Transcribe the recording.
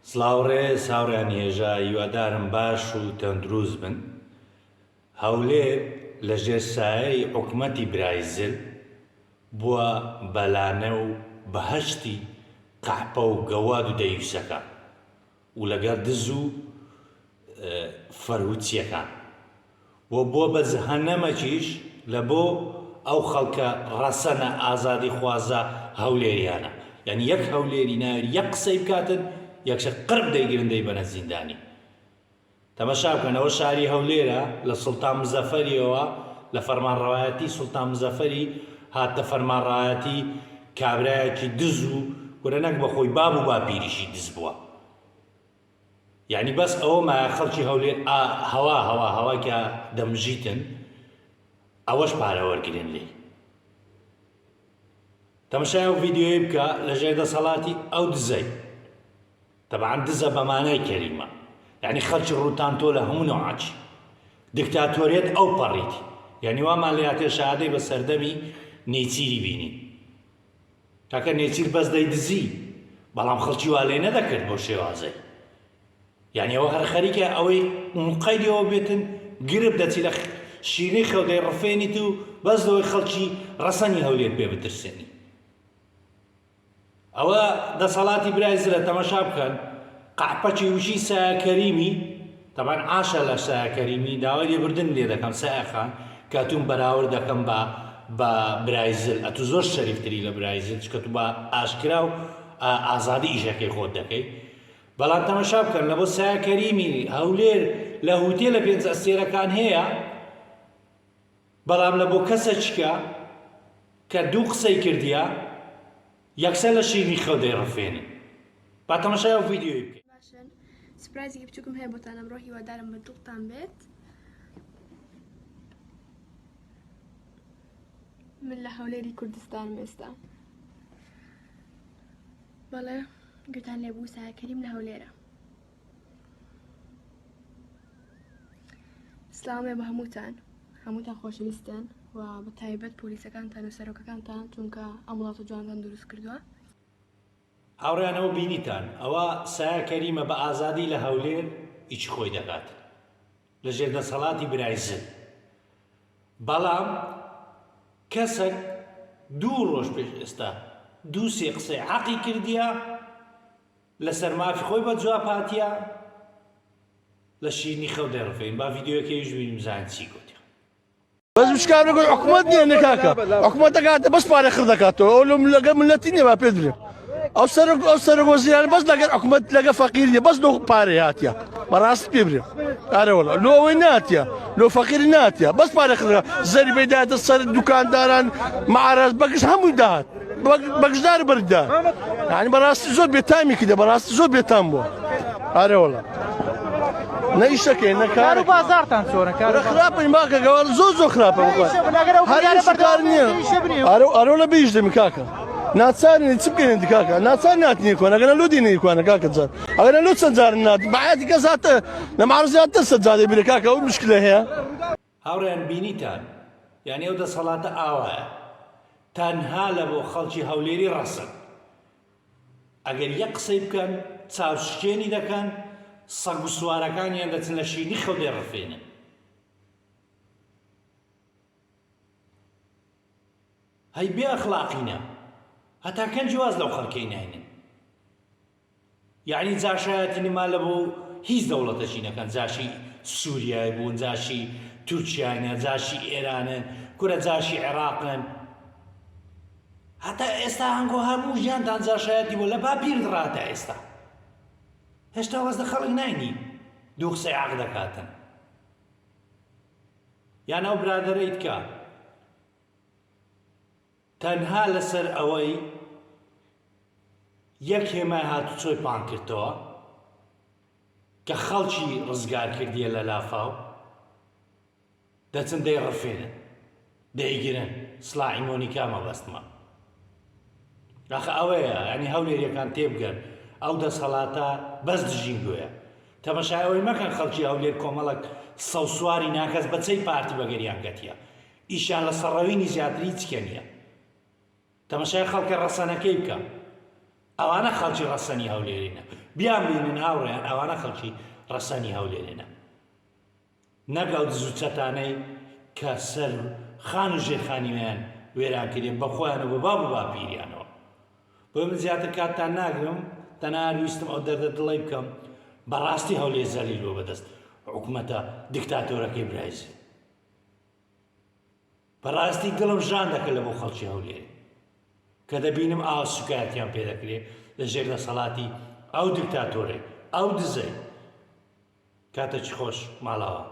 سڵاوڕێ ساوڕیان هێژا هیوادارم باش و تەندروست بن. هەولێر لەژێر سایەی حکومەتی برایزل بووە بەلانە و بەهەشتی قەحپە و گەواد و دەیویسەکان و لەگەڵ دز و فەرهووچیەکان و بۆ بە جەهەنەمەکیش لە بۆ ئەو خەڵکە ڕەسەنە ئازادی خوازە هەولێریانە. یعنی یەک هەولێری ناوێت یەک قسەی بکاتن یەکشە قرب دەیگرن دەیبەنە زیندانی. تەماشا بکەن ئەوە شاری هەولێرە لە سوڵتان مزەفەریەوە لە فەرمانڕەوایەتی سوڵتان مزەفەری هاتە فەرمانڕەوایەتی کابرایەکی دز و گورە نەک بەخۆی باب و باپیریشی دز بووە. یعنی بەس ئەوە مایە خەڵکی هەولێر هەواکە دەمژیتن ئەوەش پارە وەرگرن لێ. تەماشای ئەو ڤیدیۆی بکە لەژێر دەسەڵاتی ئەو دزەی. طبعا دزە بەمانای کەریمە، یعنی خەڵکی ڕووتان تۆ لە هەموو نەوعاچی دیکتاتۆریەت ئەو پەڕیتی. یعنی وامان لە یاتێ شادەی بە سەردەمی نێچیری بینی. کاکە نێچیر بەس دەیدزی بەڵام خەڵکی وا لێ نەدەکرد بۆ شێوازەی. یعنی ئەوە هەر خەریکە ئەوەی قەیدەوە بێتن گرب دەچی لە شیرەی خەودەی ڕفێنیت و بەس لەوەی خەڵکی ڕەسەنی هەولێر پێ بترسێنی. ئەوە دەسەڵاتی برایزلە. تەماشا بکەن قەحپەکی وشی سایە کەریمی، تەبەن ئاشە لە سایە کەریمی داوای لێبردن لێ دەکەم سایەخان کاتون بەراورد دەکەم بە برایزل. ئەتو زۆر شەریفتری لە برایزل چکە تو بە ئاشکرا و ئازادی ئیشەکەی خۆت دەکەی. بەڵام تەماشا بکەن لە بۆ سایە کەریمی هەولێر لە هوتێ لە پێنج ئەستێرەکان هەیە، بەڵام لە بۆ کەسەچکە کە دوو قسەی کردیە یەکسەر لە شیرنی خەو دەیڕفێنن. با تەماشای ئەو ڤیدیۆی بکەین. باشن، سپرایزێکی بچووکم هەیە بۆتان ئەمڕۆ، هیوادارم بەدڵتان بێت. من لە هەولێری کوردستانم ئێستا. بەڵێ گوتان لێبوو سایە کەریم لە هەولێرە. سڵامێ بە هەمووتان خۆشەویستن و بە تایبەت پۆلیسەکانتان و سەرۆکەکانتان چونکە ئەم وڵاتە جوانتان دروست کردووە. هاوڕیانەوە بینیتان ئەوە سایە کەریمە بە ئازادی لە هەولێر هیچ خۆی دەکات لە ژێر دەسەڵاتی برایزل. بەڵام کەسێک دوو ڕۆژ پێش ئێستا دوو سێ قسەی حەقی کردیە لەسەر مافی خۆی بە جواب هاتیە لە شیرنی خەو دەیڕفێن. با ڤیدیۆیەکەیش بینیم زان چی گوتی. بس مشكلة نقول حكومة دي نكاكا حكومة قاعدة بس باري خذكاتو أولهم لقى ملتيني ما بيدري أو سرق وزير بس لقى حكومة لقى فقير بس لو باري هاتيا براس بيبري أنا والله لو ويناتيا لو فقير ناتيا بس باري خذكا زي بداية الصر الدكان داران مع راس بقش هم يدات بقش دار بردان يعني براس زود بيتامي كده براس زود بيتامو أنا والله نيشكي نكار بازارتان چۆنە کار خراپی ماکە گەوەڵ زۆر خراپە ئەرۆ لە بیژدەمی کاکە ناچارنی چ بکەین کاکە ناچار ناتنی کۆن ئەگەر لودینی کوانە کاکە جار ئەگەر لو چەند جار نات بەعاتی کەس هاتە لە ماڕزیاتە سەجادەی بیرە کاکە ئەو مشکلە هەیە. هاوڕێن بینیتان یعنی ئەو دەسەڵاتە ئاوایە تەنها لە بۆ خەڵکی هەولێری ڕەسن. ئەگەر یەک قسەی بکەن چاوشکێنی دەکەن سەگ و سوارەکانیان دەچن لە شیرنی خەو دەیڕفێنن. هەی بێ ئەخلاقینە هەتا کەنجی واز لەو خەڵکەی ناینن. یعنی جاشایەتی نما لە بۆ هیچ دەوڵەتەشی نەکەن. جاشی سووریای بوون، جاشی تورکیانە، جاشی ئێرانن، کورە جاشی عێراقن. هەتا ئێستا هەنگۆ هەموو ژیانتان جاشایەتی بۆ لە باپیر ڕاتە ئێستا. هێشتا وەزدە خەڵک ناینی دوو قسەی عەق دەکاتن. یان ئەو برادەرەیت کە تەنها لەسەر ئەوەی یەک هێمای هاتو چۆی پان کردەوە کە خەڵکی ڕزگار کردیە لە لافاو دەچن دەیڕفێنن دەیگرن سڵاحی مۆنیکا مەبەستمە. ئاخە ئەوەیە ینی هەولێریەکان تێبگەن ئەو دەسەڵاتە بەس دژینگویە. تەماشای ئەوەی مەکەن خەڵکی هەولێر کۆمەڵک سەوسواری ناکەس بەچەی پارتی بەگەریان گەتیە ئیشان لە سەڕەوینی زیاتری چکە نییە. تەماشای خەڵکە ڕەسەنەکەی بکە ئەوانە خەڵکی ڕەسەنی هەولێرینە بیان بینن هاوڕێیان ئەوانە خەڵکی ڕەسەنی هەولێرێنە نەک ئەو دز و چەتانەی کە سەر خان و ژێرخانیویان وێران کردێن بە خۆیانە بە باب و باپیریانەوە بۆ من زیاتر کاتتان ناگرم تەنها ویستم ئەو دەردە دڵی بکەم بەڕاستی هەولێر زەلیلوە بەدەست حکوومەتە دیکتاتۆرەکەی برایزی بەڕاستی دڵم ژان دەکەن لە بۆ خەڵکی هەولێر کە دەبینم ئاوا سوکایەتیان پێ دەکرێت لەژێر دەسەڵاتی ئەو دیکتاتۆرەی ئەو دزەی کاتێکی خۆش ماڵاوە